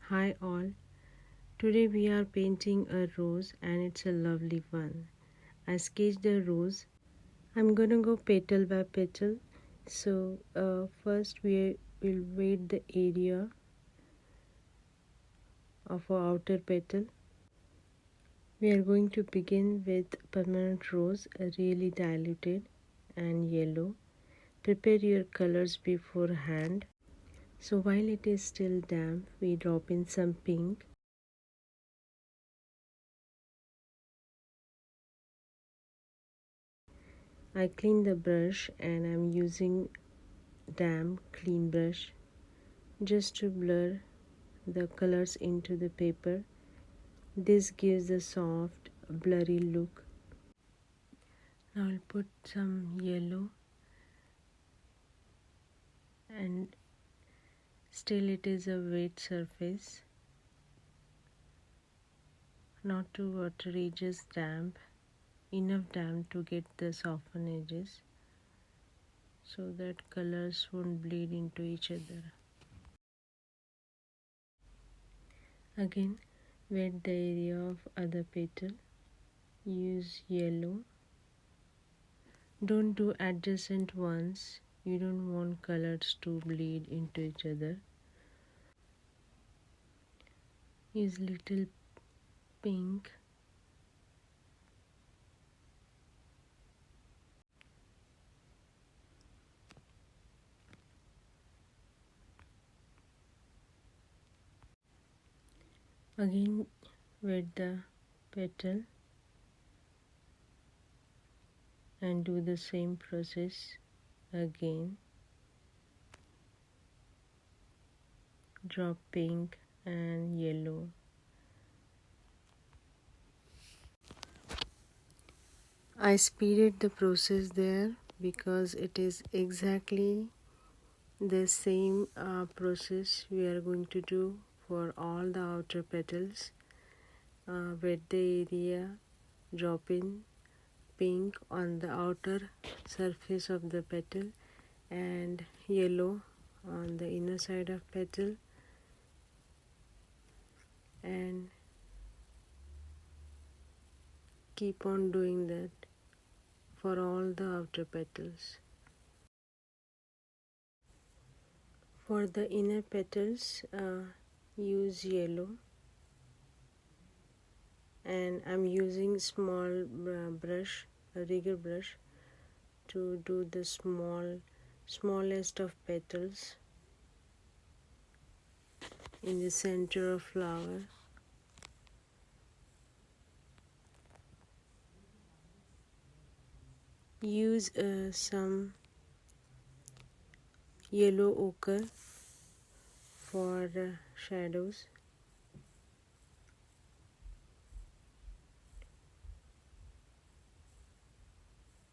Hi all, today we are painting a rose and it's a lovely one. I sketched the rose. I'm gonna go petal by petal. So first we will weight the area of our outer petal. We are going to begin with permanent rose, really diluted and yellow. Prepare your colors beforehand. So while it is still damp, we drop in some pink. I clean the brush and I'm using damp clean brush just to blur the colors into the paper. This gives a soft blurry look. Now I'll put some yellow and still it is a wet surface, not too watery, just damp, enough damp to get the softened edges so that colors won't bleed into each other. Again, wet the area of other petal. Use yellow. Don't do adjacent ones. You don't want colors to bleed into each other. Use little pink. Again, wet the petal and do the same process again. Drop pink and yellow. I speeded the process there because it is exactly the same process we are going to do for all the outer petals. Wet the area, drop in pink on the outer surface of the petal and yellow on the inner side of petal, and keep on doing that for all the outer petals. For the inner petals, use yellow, and I'm using small brush, a rigger brush, to do the smallest of petals in the center of flower. Use some yellow ochre for shadows.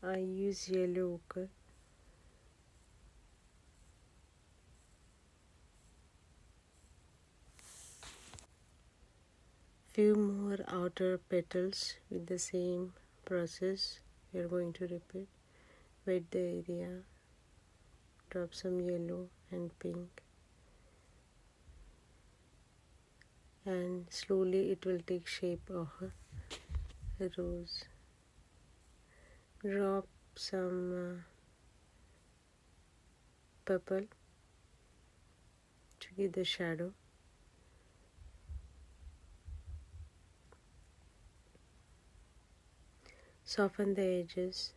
I use yellow ochre. Few more outer petals with the same process we are going to repeat. Wet the area, drop some yellow and pink, and slowly it will take shape of a rose. Drop some purple to give the shadow. Soften the edges.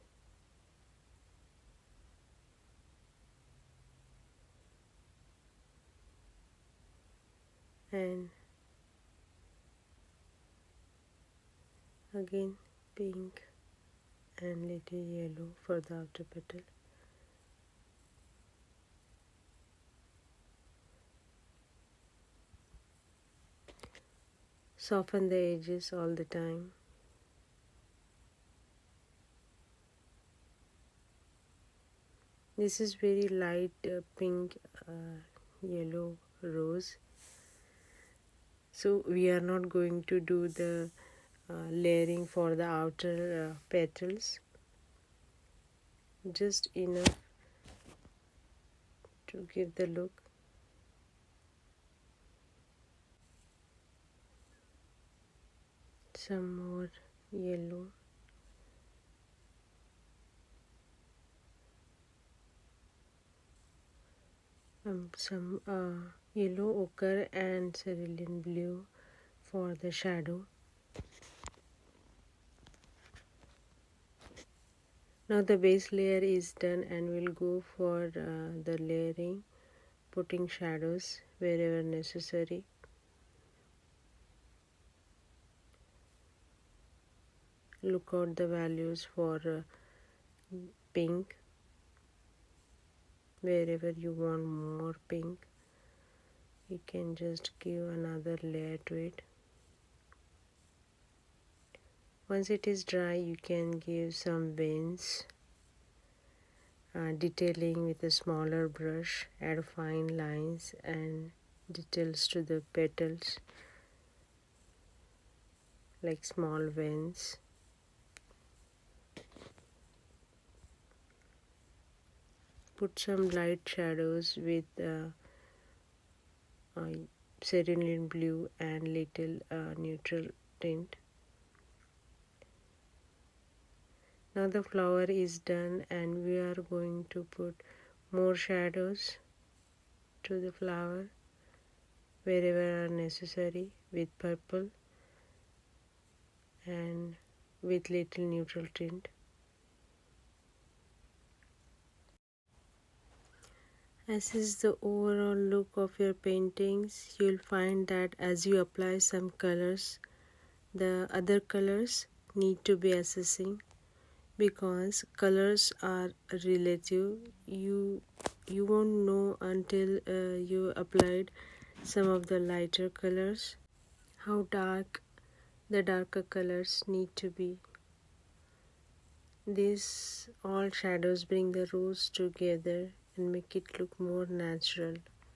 And again pink and little yellow for the outer petal. Soften the edges all the time. This is very light pink yellow rose, so we are not going to do the layering for the outer petals, just enough to give the look. some more yellow. Some yellow ochre and cerulean blue for the shadow. Now the base layer is done, and we'll go for the layering, putting shadows wherever necessary. Look out the values for pink. Wherever you want more pink, you can just give another layer to it. Once it is dry, you can give some veins, detailing with a smaller brush, add fine lines and details to the petals like small veins. Put some light shadows with cerulean blue and little neutral tint. Now the flower is done, and we are going to put more shadows to the flower wherever are necessary with purple and with little neutral tint. As is the overall look of your paintings, you'll find that as you apply some colors, the other colors need to be assessing, because colors are relative. You won't know until you applied some of the lighter colors how dark the darker colors need to be. These all shadows bring the rose together and make it look more natural.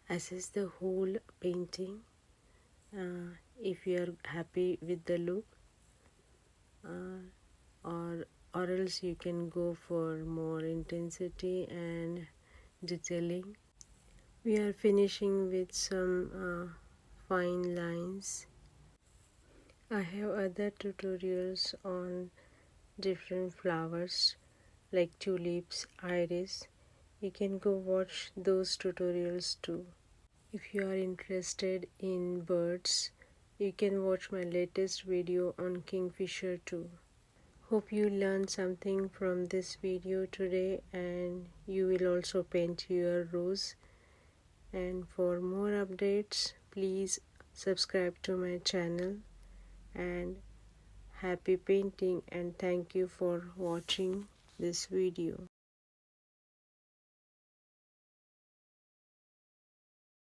As is the whole painting. If you are happy with the look, or else you can go for more intensity and detailing. We are finishing with some fine lines. I have other tutorials on different flowers like tulips, iris. You can go watch those tutorials too. If you are interested in birds, you can watch my latest video on kingfisher too. Hope you learned something from this video today, and you will also paint your rose. And for more updates, please subscribe to my channel. And happy painting, and thank you for watching this video.